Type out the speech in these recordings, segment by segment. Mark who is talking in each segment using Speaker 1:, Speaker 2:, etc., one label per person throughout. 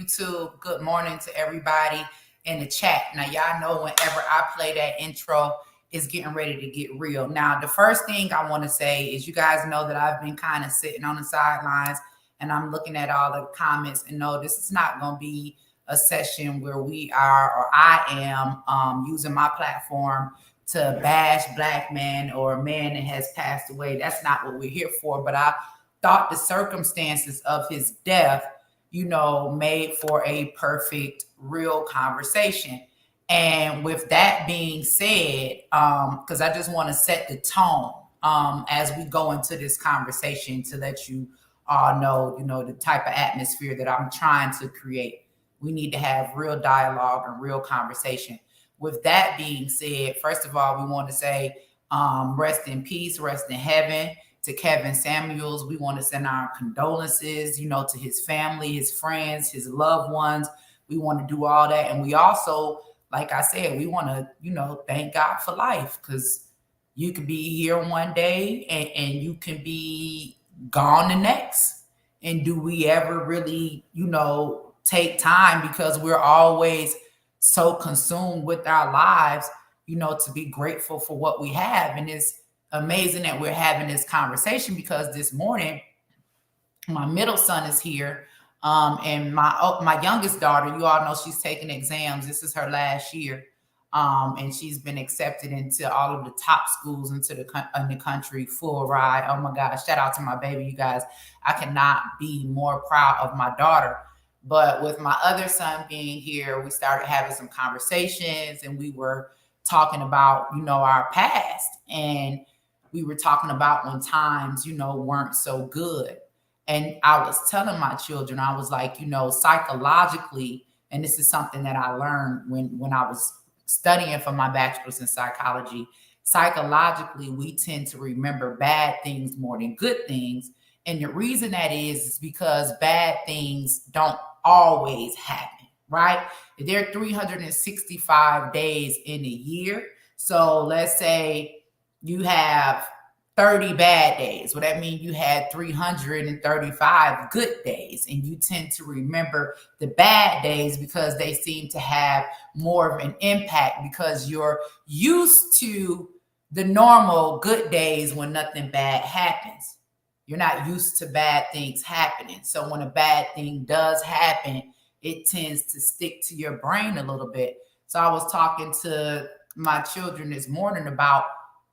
Speaker 1: YouTube. Good morning to everybody in the chat. Now, y'all know whenever I play that intro, it's getting ready to get real. Now, the first thing I want to say is you guys know that I've been kind of sitting on the sidelines and I'm looking at all the comments and no, this is not going to be a session where we are or I am using my platform to bash black men or a man that has passed away. That's not what we're here for. But I thought the circumstances of his death, made for a perfect, real conversation. And with that being said, because I just want to set the tone as we go into this conversation to let you all know, the type of atmosphere that I'm trying to create. We need to have real dialogue and real conversation. With that being said, first of all, we want to say rest in peace, rest in heaven to Kevin Samuels. We want to send our condolences, to his family, his friends, his loved ones. We want to do all that. And we also, like I said, we want to, thank God for life, because you could be here one day and you can be gone the next. And do we ever really, take time, because we're always so consumed with our lives, to be grateful for what we have. And it's amazing that we're having this conversation, because this morning, my middle son is here. And my youngest daughter, you all know she's taking exams. This is her last year. And she's been accepted into all of the top schools in the country, full ride. Oh my gosh, shout out to my baby, you guys. I cannot be more proud of my daughter. But with my other son being here, we started having some conversations and we were talking about, our past. And we were talking about when times, weren't so good. And I was telling my children, I was like, psychologically, and this is something that I learned when I was studying for my bachelor's in psychology, psychologically, we tend to remember bad things more than good things. And the reason that is because bad things don't always happen, right? There are 365 days in a year. So let's say you have 30 bad days. Well, that means you had 335 good days, and you tend to remember the bad days because they seem to have more of an impact, because you're used to the normal good days when nothing bad happens. You're not used to bad things happening. So when a bad thing does happen, it tends to stick to your brain a little bit. So I was talking to my children this morning about,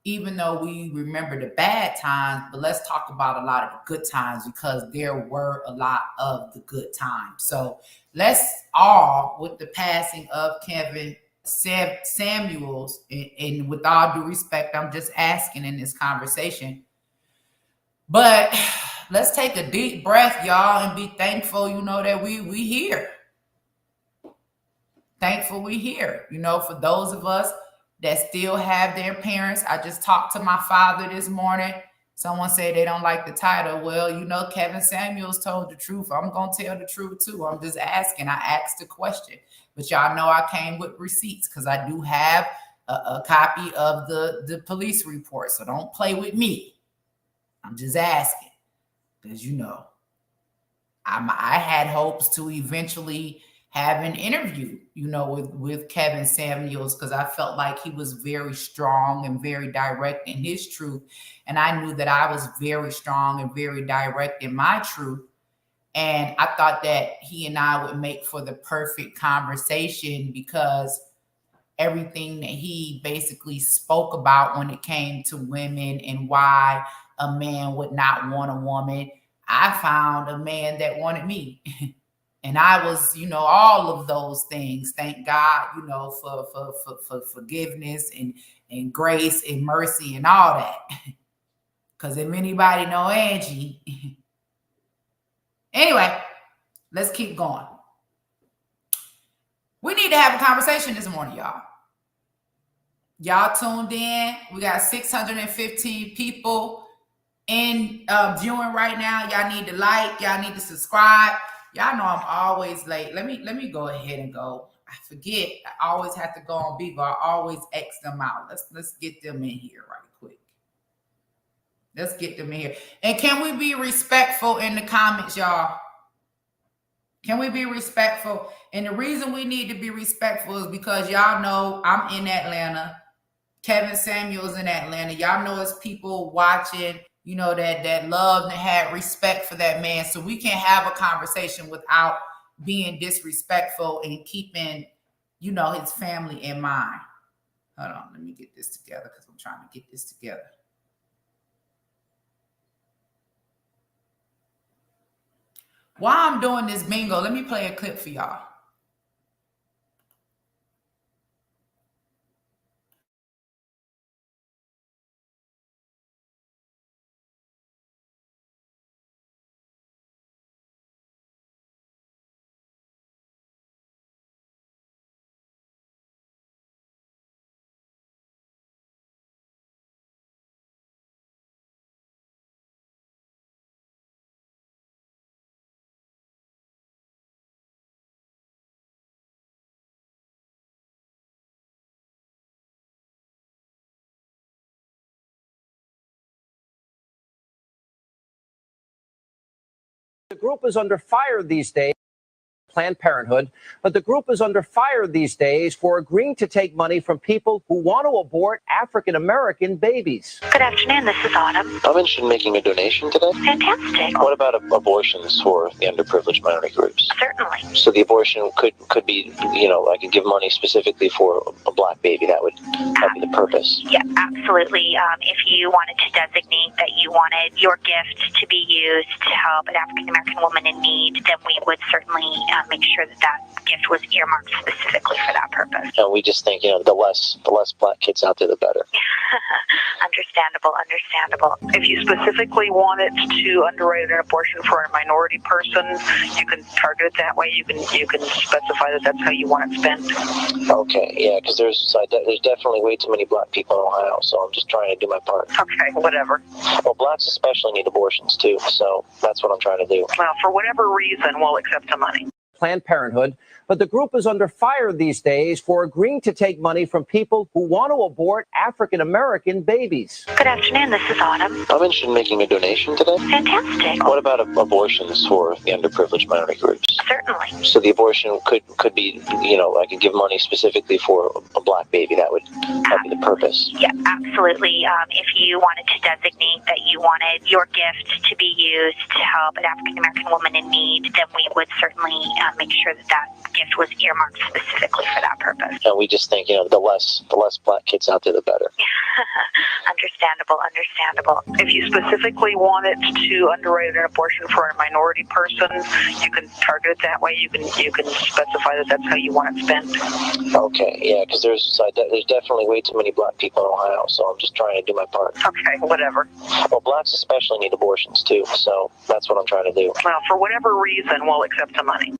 Speaker 1: even though we remember the bad times, but let's talk about a lot of the good times, because there were a lot of the good times. So let's all, with the passing of Kevin Samuels, and with all due respect, I'm just asking in this conversation, but let's take a deep breath, y'all, and be thankful, that we here. Thankful we here, for those of us that still have their parents. I just talked to my father this morning. Someone said they don't like the title. Well, Kevin Samuels told the truth. I'm going to tell the truth too. I'm just asking. I asked a question. But y'all know I came with receipts, because I do have a copy of the police report. So don't play with me. I'm just asking, because, I had hopes to eventually have an interview, with Kevin Samuels, because I felt like he was very strong and very direct in his truth. And I knew that I was very strong and very direct in my truth. And I thought that he and I would make for the perfect conversation, because everything that he basically spoke about when it came to women and why a man would not want a woman, I found a man that wanted me. And I was, all of those things. Thank God, for forgiveness and grace and mercy and all that. Because if anybody know Angie. Anyway, let's keep going. We need to have a conversation this morning, y'all. Y'all tuned in. We got 615 people in viewing right now. Y'all need to like. Y'all need to subscribe. Y'all know I'm always late. Let me go ahead and go. I forget. I always have to go on Beaver. I always X them out. Let's get them in here right quick. Let's get them in here. And can we be respectful in the comments, y'all? Can we be respectful? And the reason we need to be respectful is because y'all know I'm in Atlanta. Kevin Samuel's in Atlanta. Y'all know it's people watching, you know, that loved and had respect for that man. So we can have a conversation without being disrespectful and keeping, you know, his family in mind. Hold on, let me get this together because I'm trying to get this together. While I'm doing this bingo, let me play a clip for y'all.
Speaker 2: The group is under fire these days. Planned Parenthood, but the group is under fire these days for agreeing to take money from people who want to abort African-American babies.
Speaker 3: Good afternoon, this is Autumn.
Speaker 4: I'm interested in making a donation today.
Speaker 3: Fantastic.
Speaker 4: What about abortions for the underprivileged minority groups?
Speaker 3: Certainly.
Speaker 4: So the abortion could be, you know, I could give money specifically for a black baby. That would be the purpose.
Speaker 3: Yeah, absolutely. If you wanted to designate that you wanted your gift to be used to help an African-American woman in need, then we would certainly make sure that gift was earmarked specifically for that purpose.
Speaker 4: And we just think, you know, the less black kids out there, the better.
Speaker 3: Understandable.
Speaker 5: If you specifically wanted to underwrite an abortion for a minority person, you can target it that way. You can specify that that's how you want it spent.
Speaker 4: Okay, yeah, because there's definitely way too many black people in Ohio, so I'm just trying to do my part.
Speaker 5: Okay, whatever.
Speaker 4: Well, blacks especially need abortions too, so that's what I'm trying to do.
Speaker 5: Well, for whatever reason, we'll accept the money.
Speaker 2: Planned Parenthood, but the group is under fire these days for agreeing to take money from people who want to abort African-American babies.
Speaker 3: Good afternoon, this is Autumn.
Speaker 4: I'm interested in making a donation today.
Speaker 3: Fantastic.
Speaker 4: What about abortions for the underprivileged minority groups?
Speaker 3: Certainly.
Speaker 4: So the abortion could be, you know, I could give money specifically for a black baby. That would be the purpose.
Speaker 3: Yeah, absolutely. If you wanted to designate that you wanted your gift to be used to help an African-American woman in need, then we would certainly make sure that gift was earmarked specifically for that purpose.
Speaker 4: And we just think, you know, the less black kids out there, the better.
Speaker 3: Understandable.
Speaker 5: If you specifically wanted to underwrite an abortion for a minority person, you can target it that way. You can specify that that's how you want it spent.
Speaker 4: Okay, yeah, because there's definitely way too many black people in Ohio, so I'm just trying to do my part.
Speaker 5: Okay, whatever.
Speaker 4: Well, blacks especially need abortions too, so that's what I'm trying to do.
Speaker 5: Well, for whatever reason, we'll accept the money.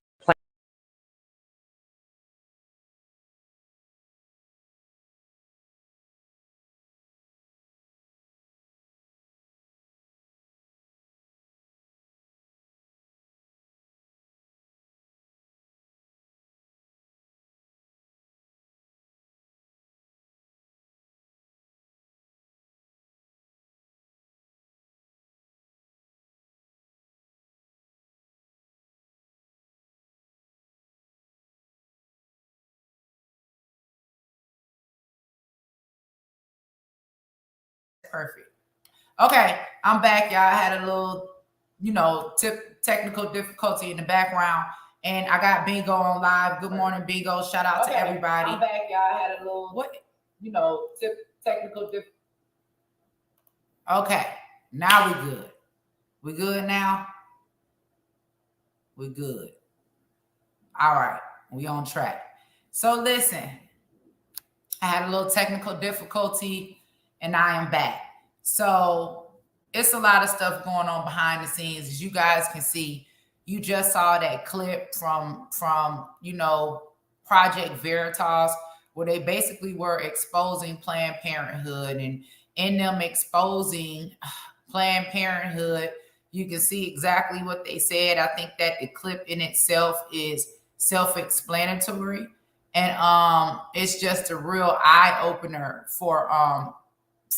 Speaker 1: Perfect. Okay, I'm back, y'all. I had a little, you know, technical difficulty in the background, and I got Bingo on live. Good morning, Bingo. Shout out to everybody. I'm back, y'all. I had a little, technical difficulty. Okay, now we good. We good now? We good. All right, we on track. So listen, I had a little technical difficulty, and I am back. So it's a lot of stuff going on behind the scenes. As you guys can see, you just saw that clip from Project Veritas, where they basically were exposing Planned Parenthood, and in them exposing Planned Parenthood, you can see exactly what they said. I think that the clip in itself is self-explanatory, and it's just a real eye-opener for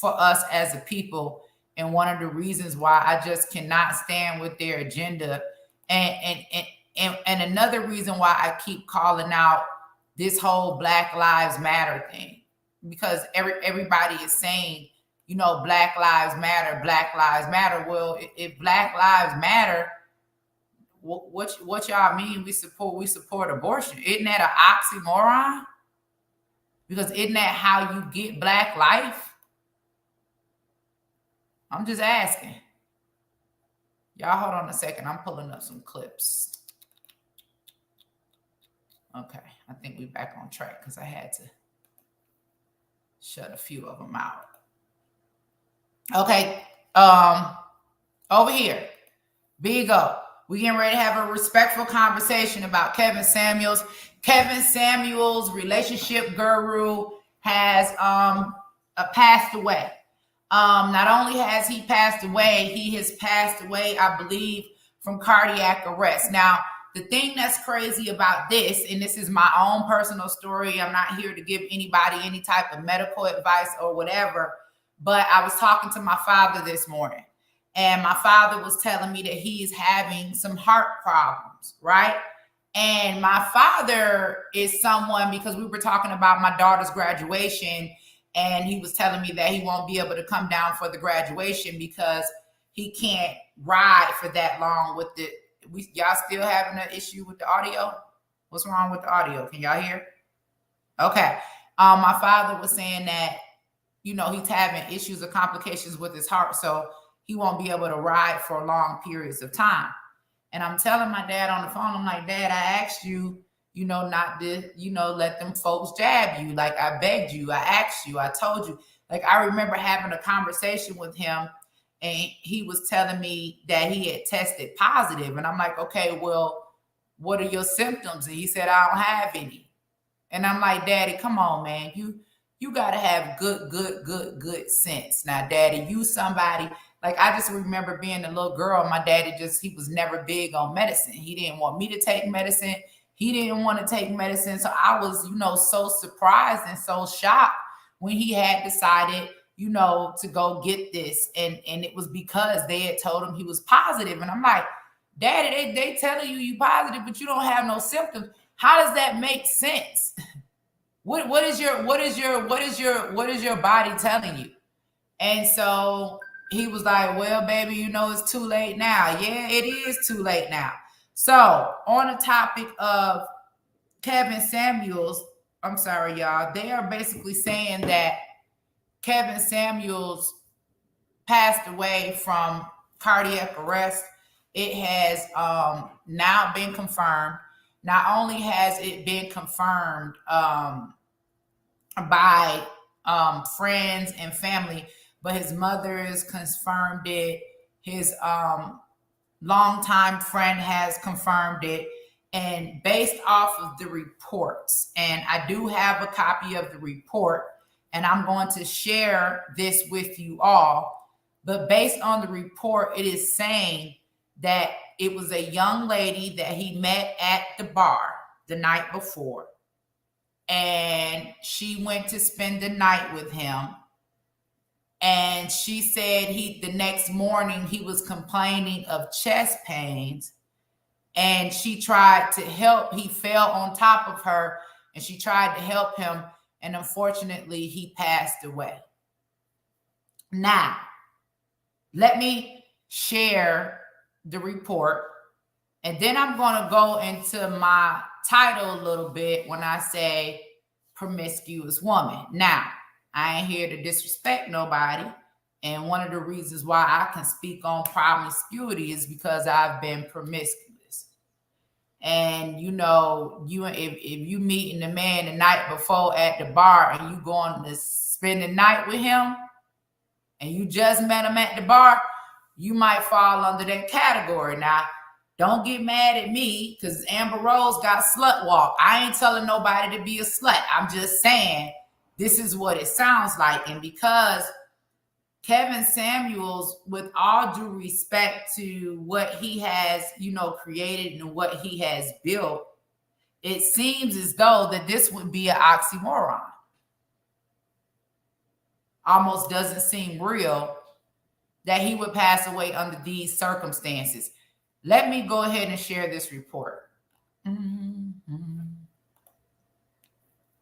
Speaker 1: us as a people. And one of the reasons why I just cannot stand with their agenda, and and another reason why I keep calling out this whole Black Lives Matter thing, because everybody is saying, you know, Black Lives Matter, Black Lives Matter. Well, if Black Lives Matter, what y'all mean we support abortion? Isn't that an oxymoron? Because isn't that how you get Black life? I'm just asking. Y'all hold on a second. I'm pulling up some clips. Okay, I think we're back on track because I had to shut a few of them out. Okay, over here, big O. We getting ready to have a respectful conversation about Kevin Samuels. Kevin Samuels, relationship guru, has passed away. Not only has he passed away, he has passed away, I believe, from cardiac arrest. Now, the thing that's crazy about this, and this is my own personal story, I'm not here to give anybody any type of medical advice or whatever, but I was talking to my father this morning, and my father was telling me that he's having some heart problems, right? And my father is someone, because we were talking about my daughter's graduation, and he was telling me that he won't be able to come down for the graduation because he can't ride for that long with the, y'all still having an issue with the audio? What's wrong with the audio? Can y'all hear? Okay. My father was saying that, you know, he's having issues or complications with his heart, so he won't be able to ride for long periods of time. And I'm telling my dad on the phone, I'm like, Dad, I asked you, you know, not to, you know, let them folks jab you. Like, I begged you, I asked you, I told you. Like, I remember having a conversation with him, and he was telling me that he had tested positive. And I'm like, okay, well, what are your symptoms? And he said, I don't have any. And I'm like, Daddy, come on, man. You got to have good sense. Now, Daddy, you somebody, like, I just remember being a little girl. My daddy he was never big on medicine. He didn't want me to take medicine. He didn't want to take medicine. So I was, you know, so surprised and so shocked when he had decided, you know, to go get this. And it was because they had told him he was positive. And I'm like, Daddy, they telling you positive, but you don't have no symptoms. How does that make sense? What is your body telling you? And so he was like, well, baby, you know, it's too late now. Yeah, it is too late now. So on the topic of Kevin Samuels, I'm sorry, y'all, they are basically saying that Kevin Samuels passed away from cardiac arrest. It has now been confirmed. Not only has it been confirmed by friends and family, but his mother has confirmed it. His longtime friend has confirmed it. And based off of the reports, and I do have a copy of the report, and I'm going to share this with you all. But based on the report, it is saying that it was a young lady that he met at the bar the night before. And she went to spend the night with him. And she said the next morning he was complaining of chest pains. And she tried to help. He fell on top of her and she tried to help him. And unfortunately, he passed away. Now, let me share the report. And then I'm going to go into my title a little bit when I say promiscuous woman. Now, I ain't here to disrespect nobody. And one of the reasons why I can speak on promiscuity is because I've been promiscuous. And, you know, if you meeting a man the night before at the bar and you going to spend the night with him and you just met him at the bar, you might fall under that category. Now, don't get mad at me because Amber Rose got slut walk. I ain't telling nobody to be a slut. I'm just saying this is what it sounds like. And because Kevin Samuels, with all due respect to what he has, you know, created and what he has built, it seems as though that this would be an oxymoron. Almost doesn't seem real that he would pass away under these circumstances. Let me go ahead and share this report.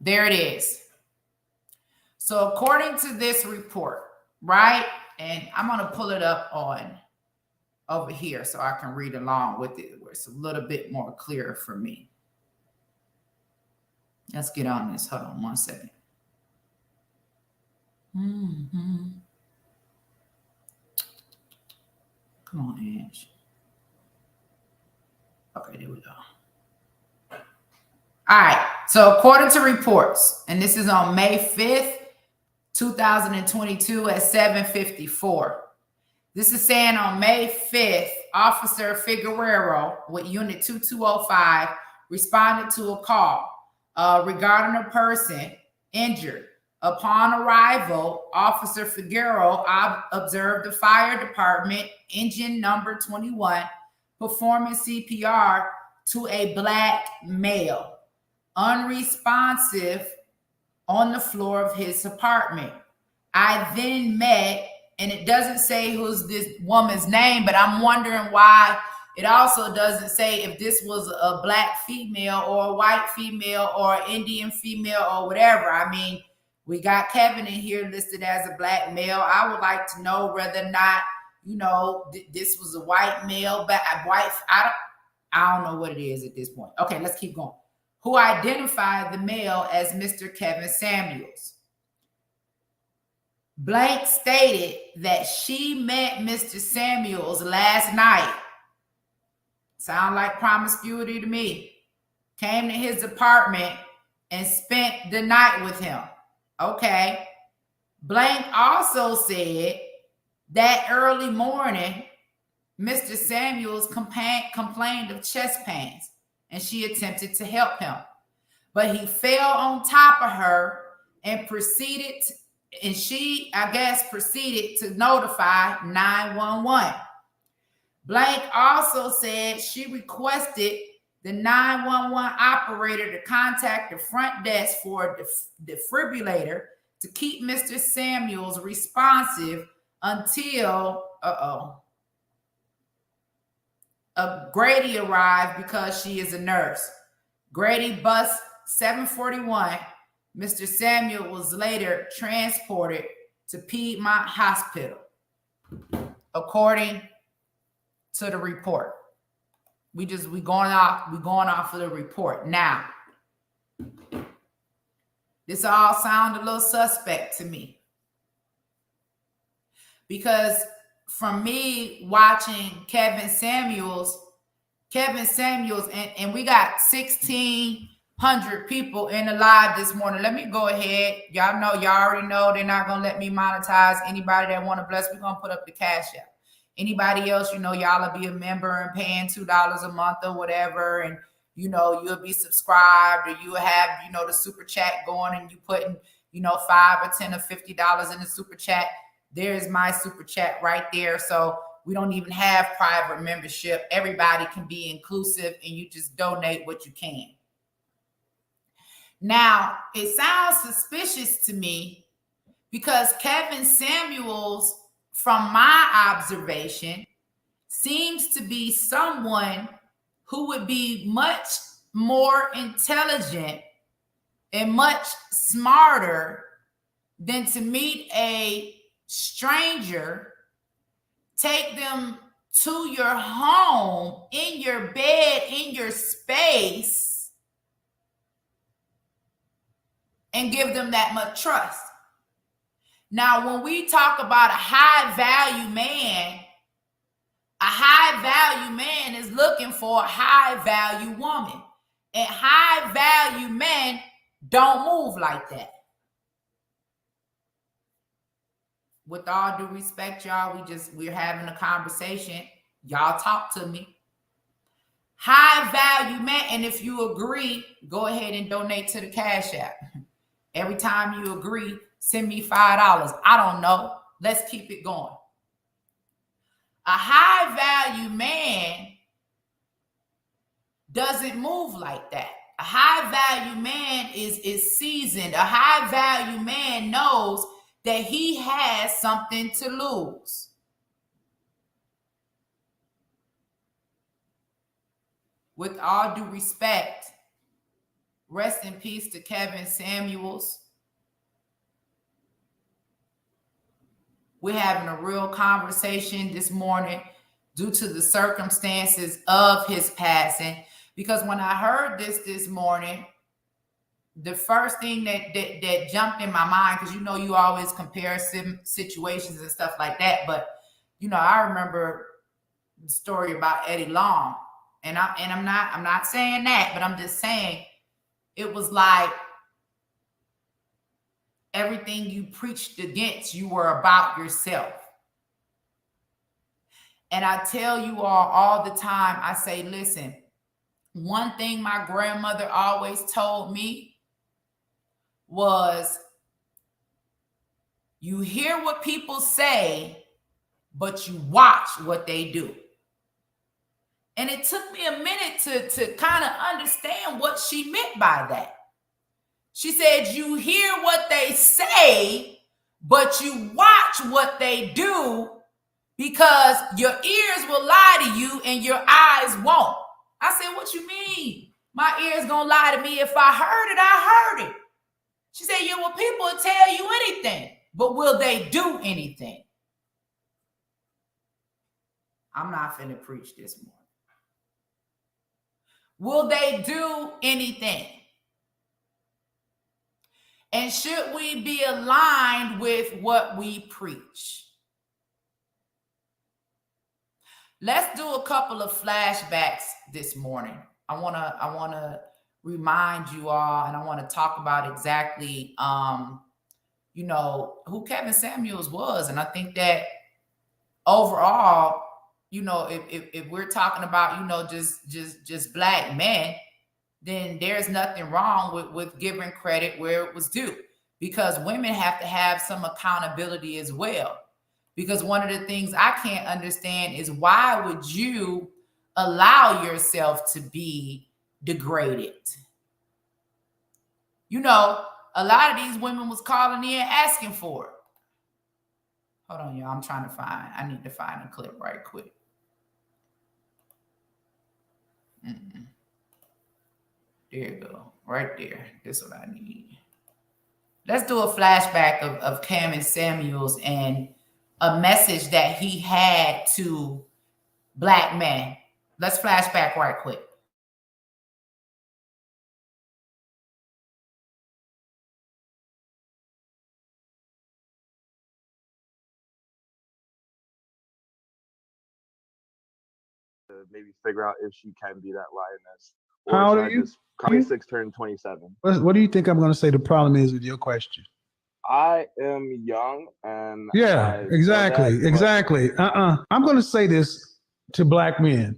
Speaker 1: There it is. So according to this report, right? And I'm going to pull it up on over here so I can read along with it, where it's a little bit more clear for me. Let's get on this. Hold on 1 second. Come on, Ash. Okay, there we go. All right. So according to reports, and this is on May 5th, 2022 at 7:54. This is saying on May 5th, Officer Figueroa with Unit 2205 responded to a call regarding a person injured. Upon arrival, Officer Figueroa observed the fire department engine number 21 performing CPR to a black male, unresponsive on the floor of his apartment. I then met, and it doesn't say who's this woman's name, but I'm wondering why it also doesn't say if this was a black female or a white female or an Indian female or whatever. I mean, we got Kevin in here listed as a black male. I would like to know whether or not, you know, this was a white male, but I don't know what it is at this point. Okay, let's keep going. Who identified the male as Mr. Kevin Samuels. Blank stated that she met Mr. Samuels last night. Sound like promiscuity to me. Came to his apartment and spent the night with him. Okay. Blank also said that early morning, Mr. Samuels complained of chest pains, and she attempted to help him. But he fell on top of her and she, I guess, proceeded to notify 911. Blank also said she requested the 911 operator to contact the front desk for a defibrillator to keep Mr. Samuels responsive until, Grady arrived because she is a nurse. Grady bus 741. Mr. Samuel was later transported to Piedmont Hospital, according to the report. We going off of the report. Now, this all sounds a little suspect to me, because from me watching Kevin Samuels, and we got 1,600 people in the live this morning. Let me go ahead. Y'all already know they're not going to let me monetize anybody that want to bless. We're going to put up the Cash App. Anybody else, y'all will be a member and paying $2 a month or whatever. And, you'll be subscribed, or you'll have, the super chat going, and you putting, $5 or $10 or $50 in the super chat. There's my super chat right there. So we don't even have private membership. Everybody can be inclusive, and you just donate what you can. Now, it sounds suspicious to me because Kevin Samuels, from my observation, seems to be someone who would be much more intelligent and much smarter than to meet a stranger, take them to your home, in your bed, in your space, and give them that much trust. Now, when we talk about a high value man is looking for a high value woman. And high value men don't move like that. With all due respect, y'all, we're having a conversation. Y'all talk to me. High value man, and if you agree, go ahead and donate to the Cash App. Every time you agree, send me $5. I don't know. Let's keep it going. A high value man doesn't move like that. A high value man is seasoned. A high value man knows that he has something to lose. with all due respect, rest in peace to Kevin Samuels. We're having a real conversation this morning due to the circumstances of his passing. Because when I heard this morning, the first thing that jumped in my mind, because you always compare situations and stuff like that, but I remember the story about Eddie Long, and I'm not saying that, but I'm just saying it was like everything you preached against, you were about yourself. And I tell you all the time, I say, listen, one thing my grandmother always told me was, you hear what people say, but you watch what they do. And it took me a minute to kind of understand what she meant by that. She said, you hear what they say, but you watch what they do, because your ears will lie to you and your eyes won't. I said, what you mean? My ears gonna lie to me? If I heard it, I heard it. She said, yeah, well, people will tell you anything, but will they do anything? I'm not finna preach this morning. Will they do anything? And should we be aligned with what we preach? Let's do a couple of flashbacks this morning. I wanna remind you all, and I want to talk about exactly who Kevin Samuels was. And I think that overall, if we're talking about, just black men, then there's nothing wrong with giving credit where it was due, because women have to have some accountability as well. Because one of the things I can't understand is, why would you allow yourself to be degraded? A lot of these women was calling in asking for it. Hold on, y'all. I need to find a clip right quick. There you go. Right there. This is what I need. Let's do a flashback of Kevin Samuels and a message that he had to black men. Let's flashback right quick.
Speaker 6: Maybe figure out if she can be that lioness.
Speaker 7: How old are you?
Speaker 6: 26, turn 27.
Speaker 7: What do you think I'm going to say the problem is with your question?
Speaker 6: I am young, and
Speaker 7: exactly. I'm going to say this to black men.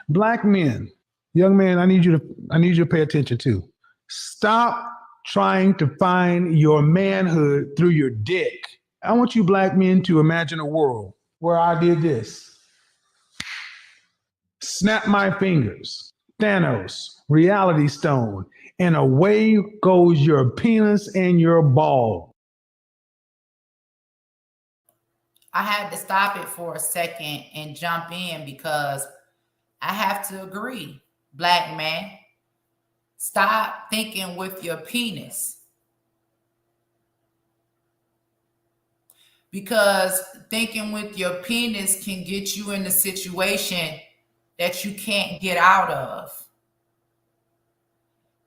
Speaker 7: Black men, young man, I need you to pay attention to. Stop trying to find your manhood through your dick. I want you black men to imagine a world where I did this. Snap my fingers, Thanos, reality stone, and away goes your penis and your ball.
Speaker 1: I had to stop it for a second and jump in, because I have to agree, black man, stop thinking with your penis. Because thinking with your penis can get you in a situation that you can't get out of.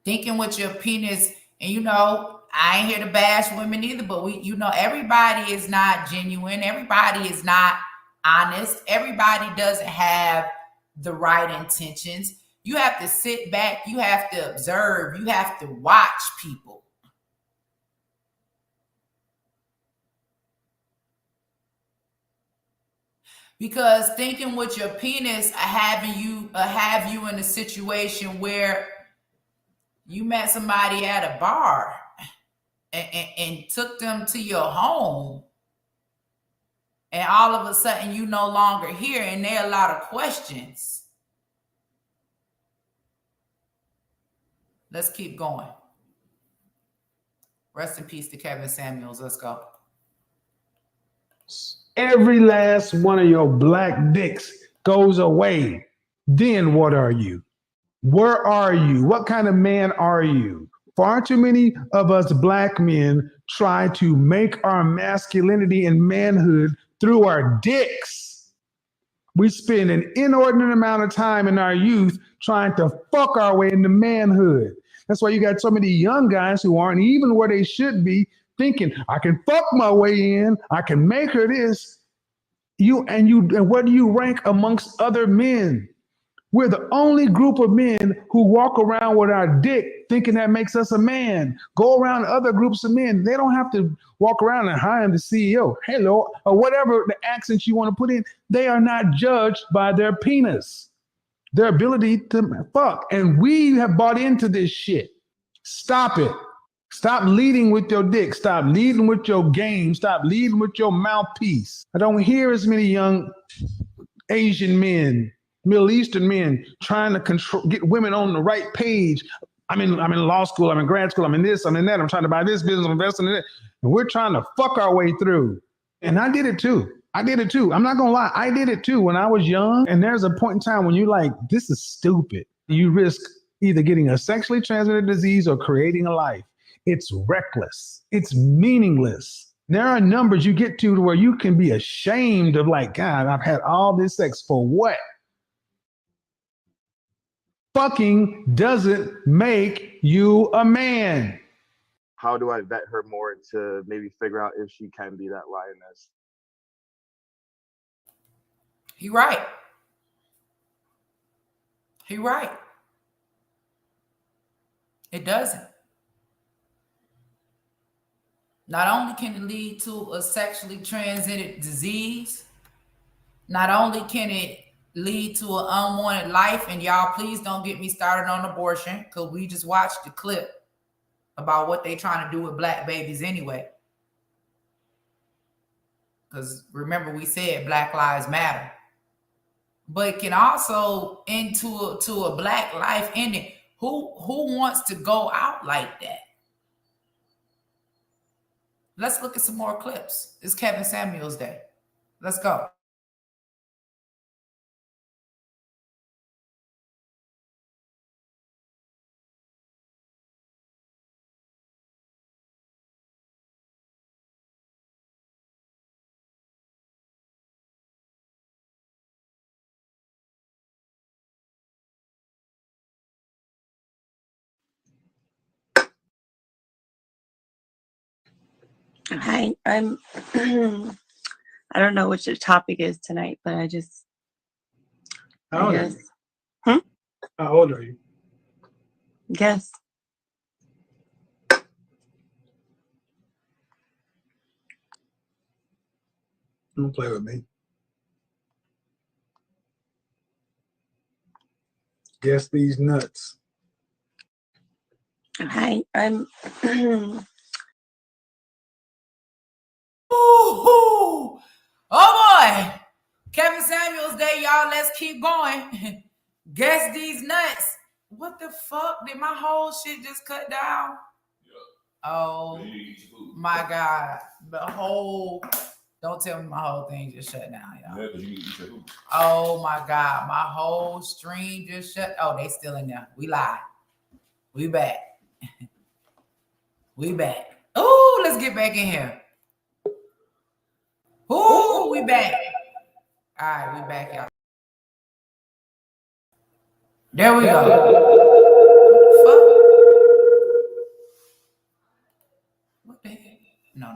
Speaker 1: Thinking with your penis, and I ain't here to bash women either, but everybody is not genuine. Everybody is not honest. Everybody doesn't have the right intentions. You have to sit back. You have to observe. You have to watch people. Because thinking with your penis, have you in a situation where you met somebody at a bar and took them to your home, and all of a sudden you no longer here, and there are a lot of questions. Let's keep going. Rest in peace to Kevin Samuels. Let's go.
Speaker 7: Every last one of your black dicks goes away. Then what are you? Where are you? What kind of man are you? Far too many of us black men try to make our masculinity and manhood through our dicks. We spend an inordinate amount of time in our youth trying to fuck our way into manhood. That's why you got so many young guys who aren't even where they should be, thinking, I can fuck my way in, I can make her this. And what do you rank amongst other men? We're the only group of men who walk around with our dick thinking that makes us a man. Go around other groups of men. They don't have to walk around and hi, I'm the CEO, hello, or whatever the accents you want to put in. They are not judged by their penis, their ability to fuck. And we have bought into this shit. Stop it. Stop leading with your dick. Stop leading with your game. Stop leading with your mouthpiece. I don't hear as many young Asian men, Middle Eastern men trying to get women on the right page. I'm in law school, I'm in grad school, I'm in this, I'm in that, I'm trying to buy this business, I'm investing in it. And we're trying to fuck our way through. And I did it too. I'm not gonna lie, I did it too when I was young. And there's a point in time when you're like, this is stupid. You risk either getting a sexually transmitted disease or creating a life. It's reckless. It's meaningless. There are numbers you get to where you can be ashamed of, like, God, I've had all this sex for what? Fucking doesn't make you a man.
Speaker 6: How do I vet her more to maybe figure out if she can be that lioness?
Speaker 1: He right. He right. It doesn't. Not only can it lead to a sexually transmitted disease, not only can it lead to an unwanted life, and y'all please don't get me started on abortion, because we just watched the clip about what they trying to do with black babies anyway. Because remember, we said Black Lives Matter. But it can also end to a black life ending. Who wants to go out like that? Let's look at some more clips. It's Kevin Samuels Day. Let's go.
Speaker 8: Hi, I'm I don't know what your topic is tonight, but I just
Speaker 7: How old are
Speaker 8: guess
Speaker 7: you? How old are you?
Speaker 8: guess
Speaker 7: Don't play with me. Guess these nuts.
Speaker 8: hi, I'm
Speaker 1: Ooh, oh boy. Kevin Samuels Day, y'all. Let's keep going. Guess these nuts. What the fuck? Did my whole shit just cut down? Oh my God. The whole, don't tell me my whole thing just shut down, y'all. Oh my God. My whole stream just shut. Oh, they still in there. We live. We back. We back. Oh, let's get back in here. Ooh, we back. All right, we back, y'all. There we go. What the heck? No.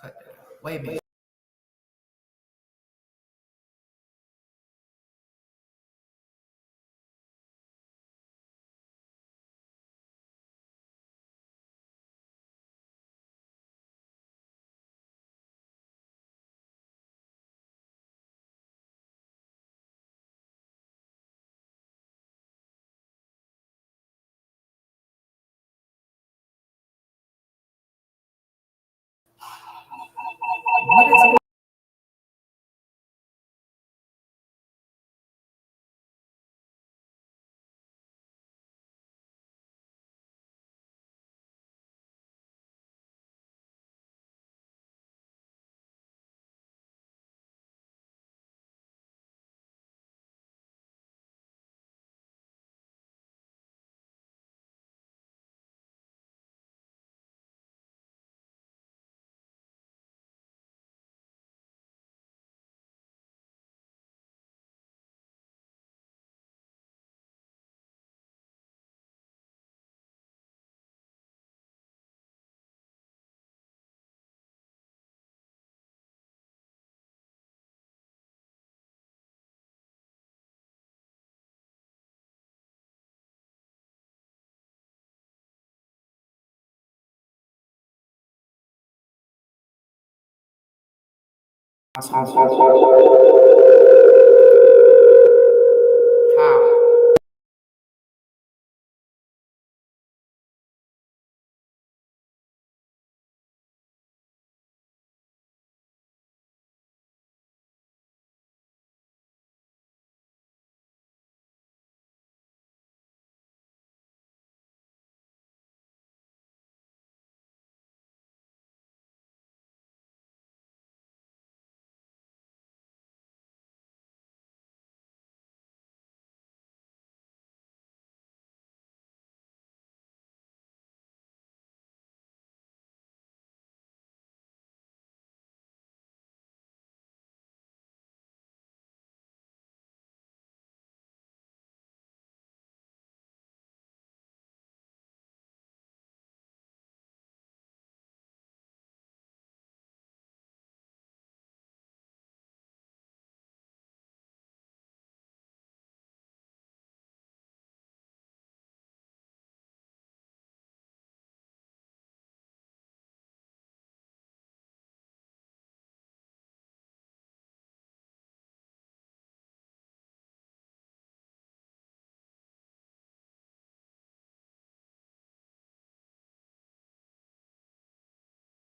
Speaker 1: Cut that out. Wait a minute. What is it?